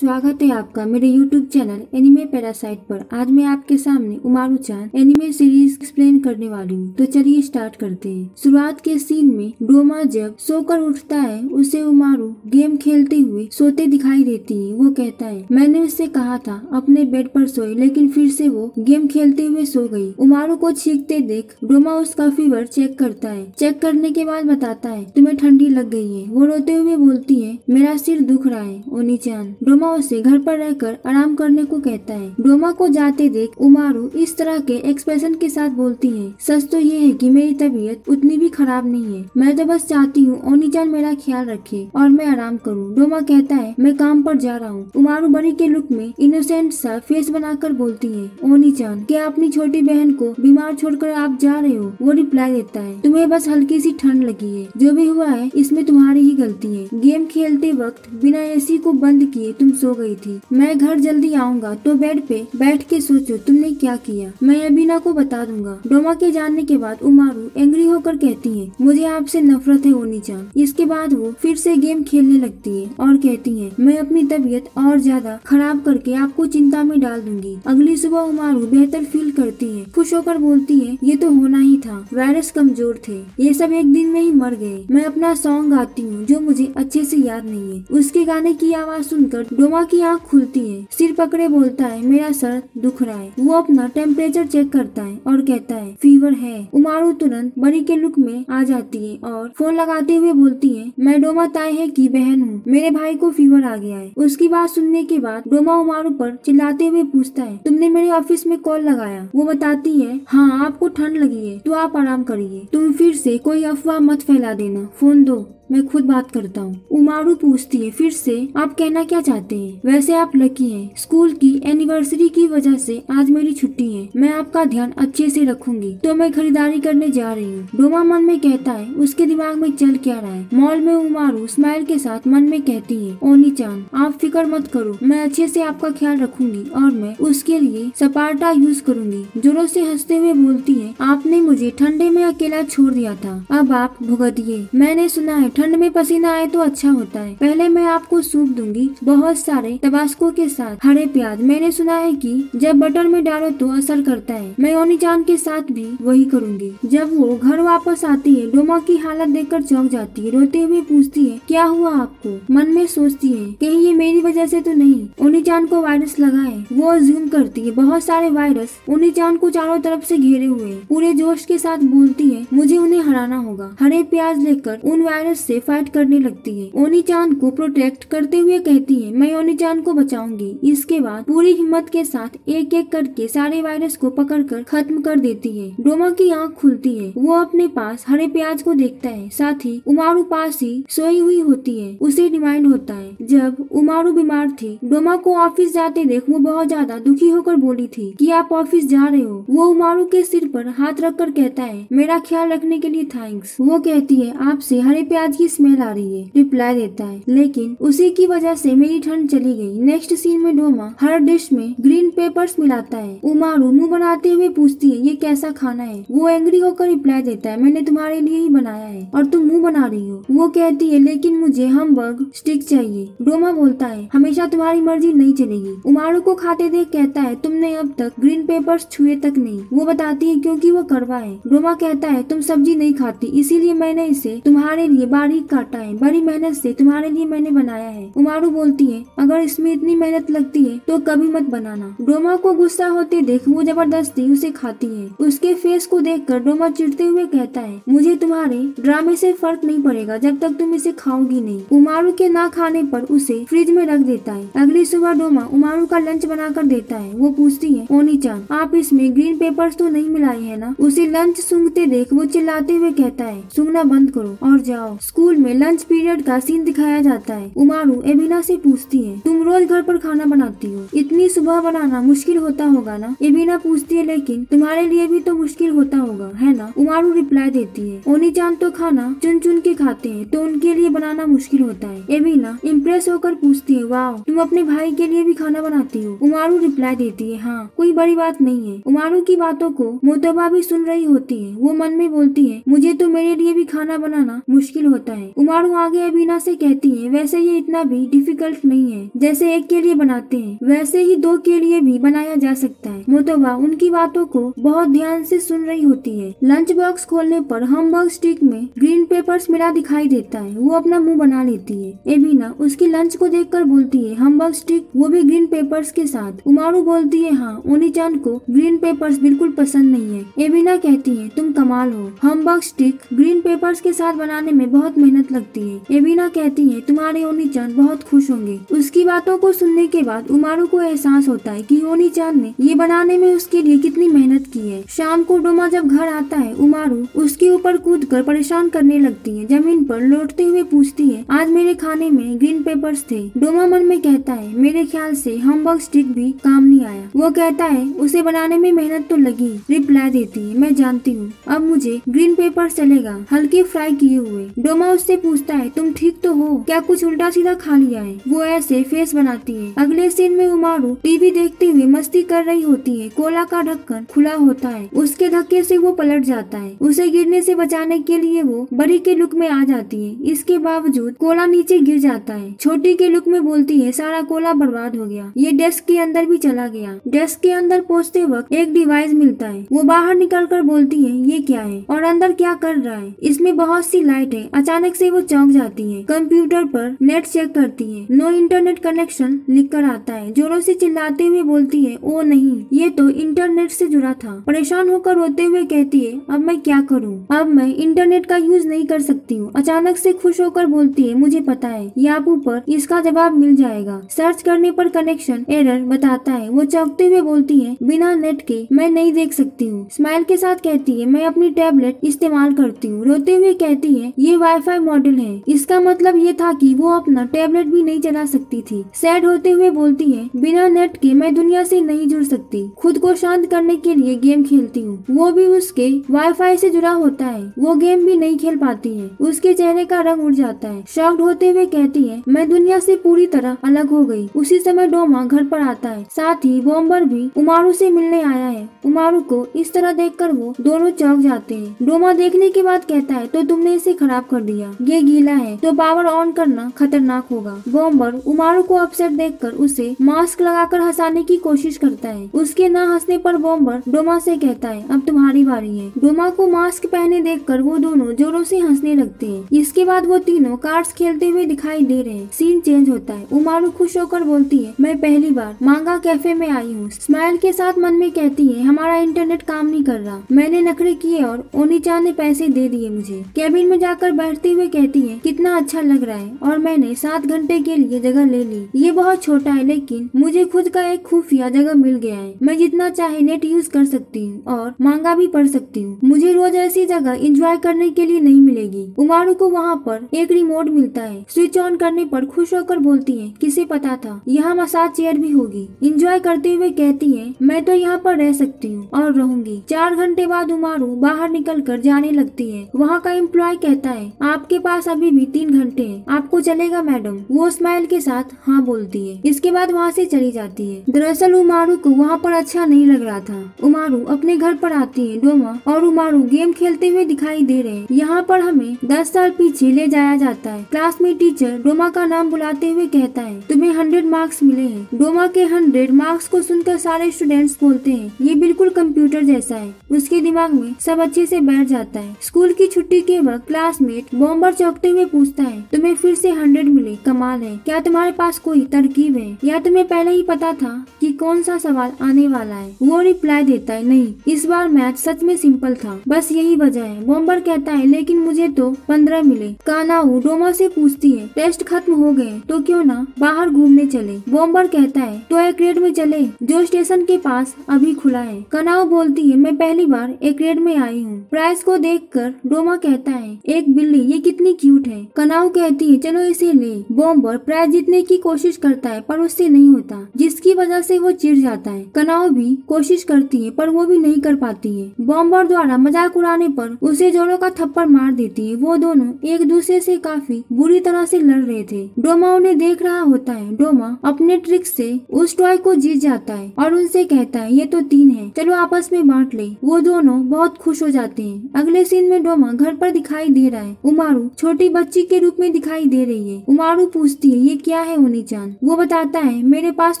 स्वागत है आपका मेरे YouTube चैनल एनिमे पैरासाइट पर। आज मैं आपके सामने उमारू-चान एनिमे सीरीज एक्सप्लेन करने वाली हूँ। तो चलिए स्टार्ट करते हैं। शुरुआत के सीन में डोमा जब सोकर उठता है उसे उमारू गेम खेलते हुए सोते दिखाई देती है। वो कहता है मैंने उससे कहा था अपने बेड पर सोए, लेकिन फिर से वो गेम खेलते हुए सो गई। उमारू को चीखते देख डोमा उसका फीवर चेक करता है। चेक करने के बाद बताता है तुम्हें ठंडी लग गई है। वो रोते हुए बोलती है मेरा सिर दुख रहा है ओनी-चान। डोमा उसे घर पर रहकर आराम करने को कहता है। डोमा को जाते देख उमारू इस तरह के एक्सप्रेशन के साथ बोलती है सच तो ये है कि मेरी तबीयत उतनी भी खराब नहीं है। मैं तो बस चाहती हूँ ओनी-चान मेरा ख्याल रखे और मैं आराम करूँ। डोमा कहता है मैं काम पर जा रहा हूँ। उमारू बड़ी के लुक में इनोसेंट सा फेस बनाकर बोलती है ओनी-चान क्या अपनी छोटी बहन को बीमार छोड़कर आप जा रहे हो? वो रिप्लाई देता है तुम्हें बस हल्की सी ठंड लगी है। जो भी हुआ है इसमें तुम्हारी ही गलती है। गेम खेलते वक्त बिना एसी को बंद किए तुम सो गई थी। मैं घर जल्दी आऊंगा तो बेड पे बैठ के सोचो तुमने क्या किया। मैं अबीना को बता दूंगा। डोमा के जानने के बाद उमारू एंग्री होकर कहती है मुझे आपसे नफरत है ओनी-चान। इसके बाद वो फिर से गेम खेलने लगती है और कहती है मैं अपनी तबीयत और ज्यादा खराब करके आपको चिंता में डाल दूंगी। अगली सुबह उमारू बेहतर फील करती है। खुश होकर बोलती है ये तो होना ही था, वायरस कमजोर थे, ये सब एक दिन में ही मर गए। मैं अपना सॉन्ग गाती हूँ जो मुझे अच्छे से याद नहीं है। उसके गाने की आवाज सुनकर डोमा की आंख खुलती है। सिर पकड़े बोलता है मेरा सर दुख रहा है। वो अपना टेम्परेचर चेक करता है और कहता है फीवर है। उमारू तुरंत बड़ी के लुक में आ जाती है और फोन लगाते हुए बोलती है मैं डोमा ताए की बहन हूँ, मेरे भाई को फीवर आ गया है। उसकी बात सुनने के बाद डोमा उमारू पर चिल्लाते हुए पूछता है तुमने मेरे ऑफिस में कॉल लगाया? वो बताती है हाँ आपको ठंड लगी है तो आप आराम करिए। तुम फिर से कोई अफवाह मत फैला देना, फोन दो मैं खुद बात करता हूँ। उमारू पूछती है फिर से आप कहना क्या चाहते हैं? वैसे आप लकी हैं, स्कूल की एनिवर्सरी की वजह से आज मेरी छुट्टी है। मैं आपका ध्यान अच्छे से रखूंगी तो मैं खरीदारी करने जा रही हूँ। डोमा मन में कहता है उसके दिमाग में चल क्या रहा है। मॉल में उमारू स्माइल के साथ मन में कहती है ओनी-चान आप फिक्र मत करो, मैं अच्छे से आपका ख्याल रखूंगी और मैं उसके लिए सपाटा यूज करूंगी। जोरों से हंसते हुए बोलती है आपने मुझे ठंडे में अकेला छोड़ दिया था, अब आप भुगतिए। मैंने सुना है ठंड में पसीना आए तो अच्छा होता है। पहले मैं आपको सूप दूंगी बहुत सारे तबास्को के साथ हरे प्याज। मैंने सुना है कि जब बटर में डालो तो असर करता है। मैं ओनी-चान के साथ भी वही करूंगी। जब वो घर वापस आती है डोमा की हालत देखकर चौंक जाती है। रोते हुए पूछती है क्या हुआ आपको? मन में सोचती है कहीं ये मेरी वजह से तो नहीं ओनी-चान को वायरस लगा है। वो अज्यूम करती है बहुत सारे वायरस ओनी-चान को चारों तरफ से घेरे हुए हैं। पूरे जोश के साथ बोलती है मुझे उन्हें हराना होगा। हरे प्याज लेकर उन वायरस से फाइट करने लगती है। ओनी-चान को प्रोटेक्ट करते हुए कहती है मैं ओनी-चान को बचाऊंगी। इसके बाद पूरी हिम्मत के साथ एक एक करके सारे वायरस को पकड़कर खत्म कर देती है। डोमा की आंख खुलती है। वो अपने पास हरे प्याज को देखता है, साथ ही उमारू पास ही सोई हुई होती है। उसे रिमाइंड होता है जब उमारू बीमार थी। डोमा को ऑफिस जाते देख वो बहुत ज्यादा दुखी होकर बोली थी कि आप ऑफिस जा रहे हो। वो उमारू के सिर पर हाथ रखकर कहता है मेरा ख्याल रखने के लिए थैंक्स। वो कहती है आपसे हरे प्याज की स्मेल आ रही है। रिप्लाई देता है लेकिन उसी की वजह से मेरी ठंड चली गई। नेक्स्ट सीन में डोमा हर डिश में ग्रीन पेपर्स मिलाता है। उमारू मुंह बनाते हुए पूछती है ये कैसा खाना है? वो एंग्री होकर रिप्लाई देता है मैंने तुम्हारे लिए ही बनाया है और तुम मुंह बना रही हो। वो कहती है लेकिन मुझे हमबर्ग स्टिक चाहिए। डोमा बोलता है हमेशा तुम्हारी मर्जी नहीं चलेगी। उमारू को खाते देख कहता है तुमने अब तक ग्रीन पेपर्स छुए तक नहीं। वो बताती है क्योंकि वो कड़वा है। डोमा कहता है तुम सब्जी नहीं खाती इसीलिए मैंने इसे तुम्हारे लिए बारीक काटा है, बड़ी मेहनत से तुम्हारे लिए मैंने बनाया है। उमारू बोलती है अगर इसमें इतनी मेहनत लगती है तो कभी मत बनाना। डोमा को गुस्सा होते देख वो जबरदस्ती उसे खाती है। उसके फेस को देखकर डोमा चिढ़ते हुए कहता है मुझे तुम्हारे ड्रामे से फर्क नहीं पड़ेगा जब तक तुम इसे खाओगी नहीं। उमारू के ना खाने पर उसे फ्रिज में रख देता है। अगली सुबह डोमा उमारू का लंच बनाकर देता है। वो पूछती है ओनी-चान आप इसमें ग्रीन पेपर्स तो नहीं मिलाए है ना? उसे लंच सूंघते देख वो चिल्लाते हुए कहता है सूंघना बंद करो और जाओ। स्कूल में लंच पीरियड का सीन दिखाया जाता है। उमारू एबिना से पूछती है तुम रोज घर पर खाना बनाती हो, इतनी सुबह बनाना मुश्किल होता होगा ना? एबिना पूछती है लेकिन तुम्हारे लिए भी तो मुश्किल होता होगा है ना? उमारू रिप्लाई देती है ओनी-चान तो खाना चुन चुन के खाते हैं तो उनके लिए बनाना मुश्किल होता है। एबिना इम्प्रेस होकर पूछती है वाह तुम अपने भाई के लिए भी खाना बनाती हो? उमारू रिप्लाई देती है हाँ कोई बड़ी बात नहीं है। उमारू की बातों को मोतबा भी सुन रही होती है। वो मन में बोलती है मुझे तो मेरे लिए भी खाना बनाना मुश्किल होता होता है। उमारू आगे एबिना से कहती है, वैसे ये इतना भी डिफिकल्ट नहीं है, जैसे एक के लिए बनाते हैं वैसे ही दो के लिए भी बनाया जा सकता है। मोटोबा उनकी बातों को बहुत ध्यान से सुन रही होती है। लंच बॉक्स खोलने पर हमबर्ग स्टिक में ग्रीन पेपर्स मिला दिखाई देता है। वो अपना मुंह बना लेती है। एबिना उसकी लंच को देखकर बोलती है, हमबर्ग स्टिक, वो भी ग्रीन पेपर्स के साथ। उमारू बोलती है, हाँ, ओनी-चान को ग्रीन पेपर्स बिल्कुल पसंद नहीं है। एबिना कहती है, तुम कमाल हो, हमबर्ग स्टिक ग्रीन पेपर्स के साथ बनाने में बहुत मेहनत लगती है। एबिना कहती है, तुम्हारे ओनी-चान बहुत खुश होंगे। उसकी बातों को सुनने के बाद उमारू को एहसास होता है कि ओनी-चान ने ये बनाने में उसके लिए कितनी मेहनत की है। शाम को डोमा जब घर आता है, उमारू उसके ऊपर कूदकर परेशान करने लगती है। जमीन पर लौटते हुए पूछती है, आज मेरे खाने में ग्रीन पेपर्स थे। डोमा मन में कहता है, मेरे ख्याल से हमबर्ग स्टिक भी काम नहीं आया। वो कहता है, उसे बनाने में मेहनत तो लगी। रिप्लाई देती है, मैं जानती हूँ, अब मुझे ग्रीन पेपर्स चलेगा, हल्के फ्राई किए हुए। डोमा उससे पूछता है, तुम ठीक तो हो? क्या कुछ उल्टा सीधा खा लिया है? वो ऐसे फेस बनाती है। अगले सीन में उमारू टीवी देखते हुए मस्ती कर रही होती है। कोला का ढक्कन खुला होता है। उसके धक्के से वो पलट जाता है। उसे गिरने से बचाने के लिए वो बड़ी के लुक में आ जाती है। इसके बावजूद कोला नीचे गिर जाता है। छोटी के लुक में बोलती है, सारा कोला बर्बाद हो गया, ये डेस्क के अंदर भी चला गया। डेस्क के अंदर पहुंचते वक्त एक डिवाइस मिलता है। वो बाहर निकलकर बोलती है, ये क्या है और अंदर क्या कर रहा है? इसमें बहुत सी लाइट है। अचानक से वो चौंक जाती है। कंप्यूटर पर नेट चेक करती है। नो इंटरनेट कनेक्शन लिख कर आता है। जोरों से चिल्लाते हुए बोलती है, ओ नहीं, ये तो इंटरनेट से जुड़ा था। परेशान होकर रोते हुए कहती है, अब मैं क्या करूँ? अब मैं इंटरनेट का यूज नहीं कर सकती हूँ। अचानक से खुश होकर बोलती है, मुझे पता है, यापू पर इसका जवाब मिल जाएगा। सर्च करने पर कनेक्शन एरर बताता है। वो चौंकते हुए बोलती है, बिना नेट के मैं नहीं देख सकती हूँ। स्माइल के साथ कहती है, मैं अपनी टैबलेट इस्तेमाल करती हूँ। रोते हुए कहती है, ये वाईफाई मॉडल है। इसका मतलब ये था कि वो अपना टैबलेट भी नहीं चला सकती थी। सैड होते हुए बोलती है, बिना नेट के मैं दुनिया से नहीं जुड़ सकती। खुद को शांत करने के लिए गेम खेलती हूँ। वो भी उसके वाईफाई से जुड़ा होता है। वो गेम भी नहीं खेल पाती है। उसके चेहरे का रंग उड़ जाता है। शॉक्ड होते हुए कहती है, मैं दुनिया से पूरी तरह अलग हो गई। उसी समय डोमा घर पर आता है। साथ ही बॉम्बर भी उमारू से मिलने आया है। उमारू को इस तरह देखकर वो दोनों चौंक जाते हैं। डोमा देखने के बाद कहता है, तो तुमने इसे खराब कर दिया, ये गीला है तो पावर ऑन करना खतरनाक होगा। बॉम्बर उमारू को अपसेट देखकर उसे मास्क लगाकर हंसाने की कोशिश करता है। उसके ना हंसने पर बॉम्बर डोमा से कहता है, अब तुम्हारी बारी है। डोमा को मास्क पहने देखकर वो दोनों जोरों से हंसने लगते हैं। इसके बाद वो तीनों कार्ड्स खेलते हुए दिखाई दे रहे हैं। सीन चेंज होता है। उमारू खुश होकर बोलती है, मैं पहली बार मांगा कैफे में आई हूँ। स्माइल के साथ मन में कहती है, हमारा इंटरनेट काम नहीं कर रहा। मैंने नखरे किए और ओनी-चान ने पैसे दे दिए मुझे। केबिन में जाकर बैठते हुए कहती है, कितना अच्छा लग रहा है और मैंने 7 घंटे के लिए जगह ले ली। ये बहुत छोटा है लेकिन मुझे खुद का एक खुफिया जगह मिल गया है। मैं जितना चाहे नेट यूज कर सकती हूँ और मांगा भी पढ़ सकती हूँ। मुझे रोज ऐसी जगह एंजॉय करने के लिए नहीं मिलेगी। उमारू को वहाँ पर एक रिमोट मिलता है। स्विच ऑन करने पर खुश होकर बोलती है, किसे पता था यहाँ मसाज चेयर भी होगी। एंजॉय करते हुए कहती है, मैं तो यहाँ पर रह सकती हूँ और रहूंगी। 4 घंटे बाद उमारू बाहर निकल कर जाने लगती है। वहाँ का एम्प्लॉय कहता है, आपके पास अभी भी 3 घंटे हैं, आपको चलेगा मैडम? वो स्माइल के साथ हाँ बोलती है। इसके बाद वहाँ से चली जाती है। दरअसल उमारू को वहाँ पर अच्छा नहीं लग रहा था। उमारू अपने घर पर आती है। डोमा और उमारू गेम खेलते हुए दिखाई दे रहे हैं। यहाँ पर हमें 10 साल पीछे ले जाया जाता है। क्लास में टीचर डोमा का नाम बुलाते हुए कहता है, तुम्हें 100 मार्क्स मिले हैं। डोमा के 100 मार्क्स को सुनकर सारे स्टूडेंट्स बोलते हैं, ये बिल्कुल कंप्यूटर जैसा है। उसके दिमाग में सब अच्छे से बैठ जाता है। स्कूल की छुट्टी के वक्त क्लासमेट बॉम्बर चौंकते हुए पूछता है, तुम्हें फिर से 100 मिले, कमाल है। क्या तुम्हारे पास कोई तरकीब है या तुम्हें पहले ही पता था कि कौन सा सवाल आने वाला है? वो रिप्लाई देता है, नहीं, इस बार मैथ सच में सिंपल था, बस यही वजह है। बॉम्बर कहता है, लेकिन मुझे तो 15 मिले। कानाऊ डोमा से पूछती है, टेस्ट खत्म हो गए तो क्यों ना बाहर घूमने चले? बॉम्बर कहता है, तो एक रेड में चले जो स्टेशन के पास अभी खुला है। कानाऊ बोलती है, मैं पहली बार एक रेड में आई हूँ। प्राइस को देखकर डोमा कहता है, एक बिल्ली, ये कितनी क्यूट है। कानाऊ कहती है, चलो इसे ले। बॉम्बर प्राइस जीतने की कोशिश करता है पर उससे नहीं होता, जिसकी वजह से वो चिढ़ जाता है। कानाऊ भी कोशिश करती है पर वो भी नहीं कर पाती है। बॉम्बर द्वारा मजाक उड़ाने पर उसे जोरों का थप्पड़ मार देती है। वो दोनों एक दूसरे से काफी बुरी तरह से लड़ रहे थे। डोमा उन्हें देख रहा होता है। डोमा अपने ट्रिक से उस टॉय को जीत जाता है और उनसे कहता है, ये तो 3 है, चलो आपस में बांट ले। वो दोनों बहुत खुश हो जाते हैं। अगले सीन में डोमा घर पर दिखाई दे रहा है। उमारू छोटी बच्ची के रूप में दिखाई दे रही है। उमारू पूछती है ये क्या है ओनी-चान। वो बताता है मेरे पास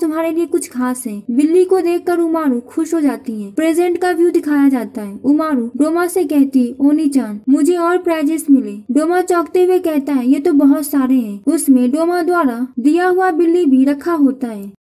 तुम्हारे लिए कुछ खास है। बिल्ली को देखकर उमारू खुश हो जाती है। प्रेजेंट का व्यू दिखाया जाता है। उमारू डोमा से कहती है ओनी-चान मुझे और प्राइजेस मिले। डोमा चौंकते हुए कहता है ये तो बहुत सारे हैं। उसमें डोमा द्वारा दिया हुआ बिल्ली भी रखा होता है।